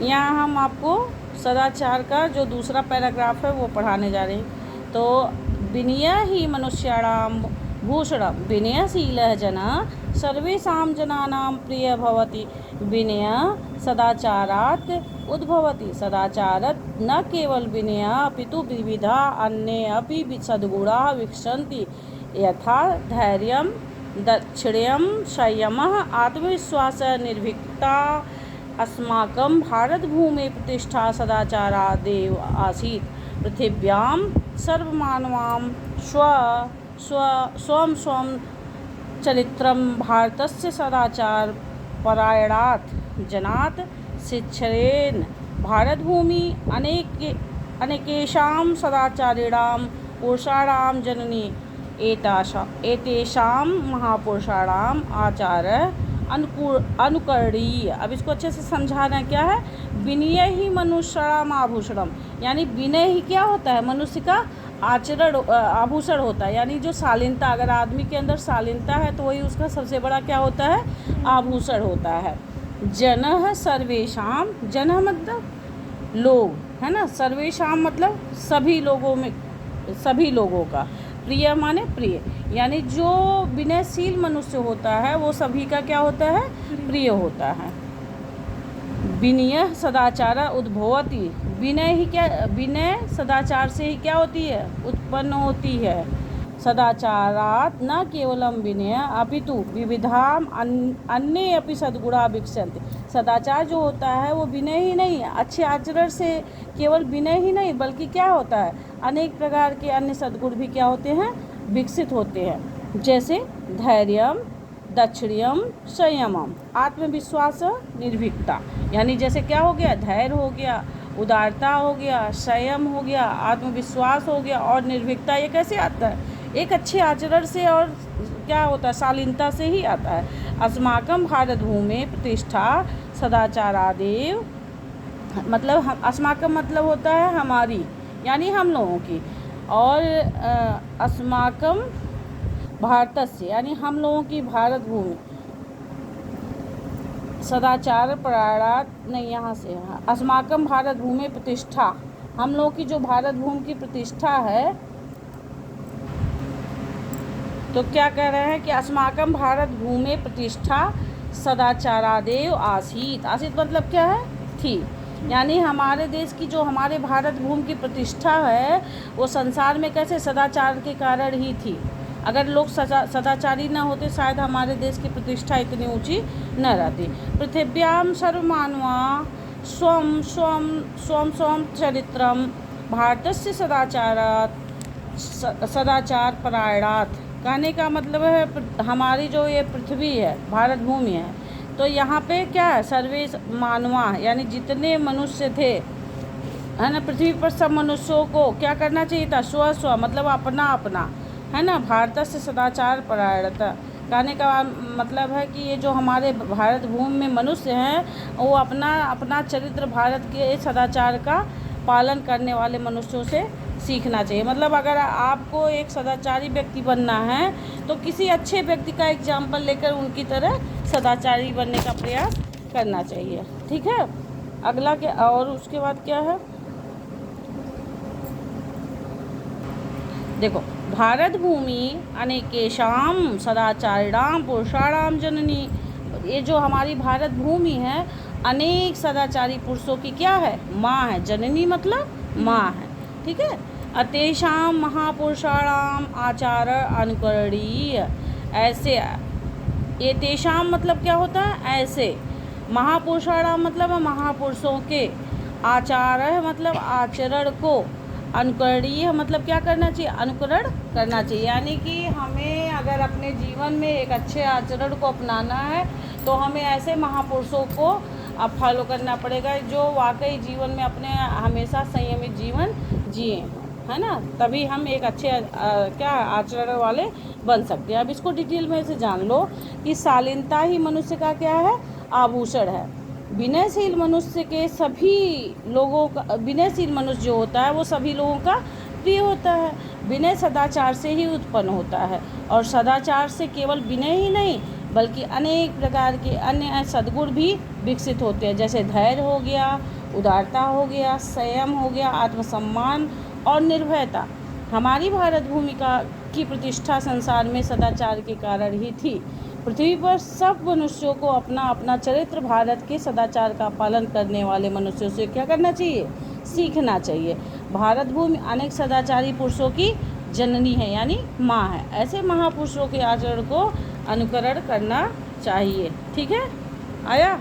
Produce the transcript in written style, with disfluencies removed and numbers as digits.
यहाँ हम आपको सदाचार का जो दूसरा पैराग्राफ है वो पढ़ाने जा रहे हैं। तो विनय ही मनुष्याणां भूषणं विनयशीलः जनः सर्वेषां जनानां प्रियः भवति। विनय सदाचारात् उद्भवति। सदाचारात् न केवल विनय अपितु विविधा अन्ये अपि सद्गुणाः विकसन्ति, यथा धैर्यं, दाक्षिण्यं, संयमः, आत्मविश्वासः, निर्भीकता। अस्माकं भारतभूमेः प्रतिष्ठा सदाचारादेव आसीत्। पृथिव्यां सर्वमानवां स्वं स्वं चरित्रं भारतस्य सदाचारपरायणात् जनात् शिक्षेन। भारतभूमि अनेकेषां सदाचारिणां पुरुषाणां जननी। एतेषां महापुरुषाणाम् आचारः अनुकरणीय। अब इसको अच्छे से समझाना क्या है। विनय ही मनुष्याणाम आभूषणम, यानी विनय ही क्या होता है, मनुष्य का आचरण आभूषण होता है। यानी जो शालीनता, अगर आदमी के अंदर शालीनता है तो वही उसका सबसे बड़ा क्या होता है, आभूषण होता है। जनः सर्वेषां, जनः मतलब लोग है ना, सर्वेषां मतलब सभी लोगों में, सभी लोगों का। प्रिय माने प्रिय, यानी जो विनयशील मनुष्य होता है वो सभी का क्या होता है, प्रिय होता है। विनय सदाचार उद्भवति। विनय ही क्या, विनय सदाचार से ही क्या होती है, उत्पन्न होती है। सदाचारात् न केवलम विनय अपितु विविधाम अन्य अपि सद्गुणा विकसन्ति। सदाचार जो होता है वो विनय ही नहीं, अच्छे आचरण से केवल विनय ही नहीं बल्कि क्या होता है, अनेक प्रकार के अन्य सद्गुण भी क्या होते हैं, विकसित होते हैं। जैसे धैर्यम, दाक्षिण्यम, संयमम, आत्मविश्वास, निर्भीकता। यानी जैसे क्या हो गया, धैर्य हो गया, उदारता हो गया, संयम हो गया, आत्मविश्वास हो गया और निर्भीकता। ये कैसे आता है, एक अच्छे आचरण से और क्या होता है, शालीनता से ही आता है। अस्माकं भारत भूमि प्रतिष्ठा सदाचारादेव, मतलब अस्माकं मतलब होता है हमारी, यानी हम लोगों की, और अस्माकं भारतस्य यानी हम लोगों की भारत भूमि सदाचार प्राणात, नहीं यहाँ से, अस्माकं भारत भूमि प्रतिष्ठा, हम लोगों की जो भारत भूमि की प्रतिष्ठा है। तो क्या कह रहे हैं कि अस्माकं भारत भूमि प्रतिष्ठा सदाचारादेव आसीत। आसीत मतलब क्या है, थी। यानी हमारे देश की जो हमारे भारत भूमि की प्रतिष्ठा है वो संसार में कैसे, सदाचार के कारण ही थी। अगर लोग सदाचारी न होते शायद हमारे देश की प्रतिष्ठा इतनी ऊंची न रहती। पृथिव्यां सर्वमानवा स्वं स्वं स्वं स्वं चरित्रम भारतस्य सदाचार परायणात्। कहने का मतलब है हमारी जो ये पृथ्वी है, भारत भूमि है, तो यहाँ पे क्या है, सर्वे मानवा यानी जितने मनुष्य थे है ना, पृथ्वी पर सब मनुष्यों को क्या करना चाहिए था, स्व स्व मतलब अपना अपना है ना, भारत से सदाचार परायणता। कहने का मतलब है कि ये जो हमारे भारत भूमि में मनुष्य हैं वो अपना अपना चरित्र भारत के सदाचार का पालन करने वाले मनुष्यों से सीखना चाहिए। मतलब अगर आपको एक सदाचारी व्यक्ति बनना है तो किसी अच्छे व्यक्ति का एग्जाम्पल लेकर उनकी तरह सदाचारी बनने का प्रयास करना चाहिए। ठीक है, अगला क्या, और उसके बाद क्या है, देखो, भारत भूमि अनेकेषां सदाचारिणां पुरुषाणां जननी। ये जो हमारी भारत भूमि है अनेक सदाचारी पुरुषों की क्या है, माँ है। जननी मतलब माँ है। ठीक है, अतेषां महापुरुषाणाम आचार अनुकरणीय। ऐसे, ये तेषां मतलब क्या होता है, ऐसे। महापुरुषाणाम मतलब महापुरुषों के, आचार मतलब आचरण को, अनुकरणीय मतलब क्या करना चाहिए, अनुकरण करना चाहिए। यानी कि हमें अगर अपने जीवन में एक अच्छे आचरण को अपनाना है तो हमें ऐसे महापुरुषों को अब फॉलो करना पड़ेगा जो वाकई जीवन में अपने हमेशा संयमित जीवन जिए, है ना, तभी हम एक अच्छे क्या आचरण वाले बन सकते हैं। अब इसको डिटेल में से जान लो कि शालीनता ही मनुष्य का क्या है, आभूषण है। विनयशील मनुष्य के सभी लोगों का, विनयशील मनुष्य जो होता है वो सभी लोगों का प्रिय होता है। विनय सदाचार से ही उत्पन्न होता है और सदाचार से केवल विनय ही नहीं बल्कि अनेक प्रकार के अन्य सद्गुण भी विकसित होते हैं, जैसे धैर्य हो गया, उदारता हो गया, संयम हो गया, आत्मसम्मान और निर्भयता। हमारी भारत भूमि की प्रतिष्ठा संसार में सदाचार के कारण ही थी। पृथ्वी पर सब मनुष्यों को अपना अपना चरित्र भारत के सदाचार का पालन करने वाले मनुष्यों से क्या करना चाहिए? सीखना चाहिए। भारत भूमि अनेक सदाचारी पुरुषों की जननी है, यानी माँ है। ऐसे महापुरुषों के आचरण को अनुकरण करना चाहिए। ठीक है, आया।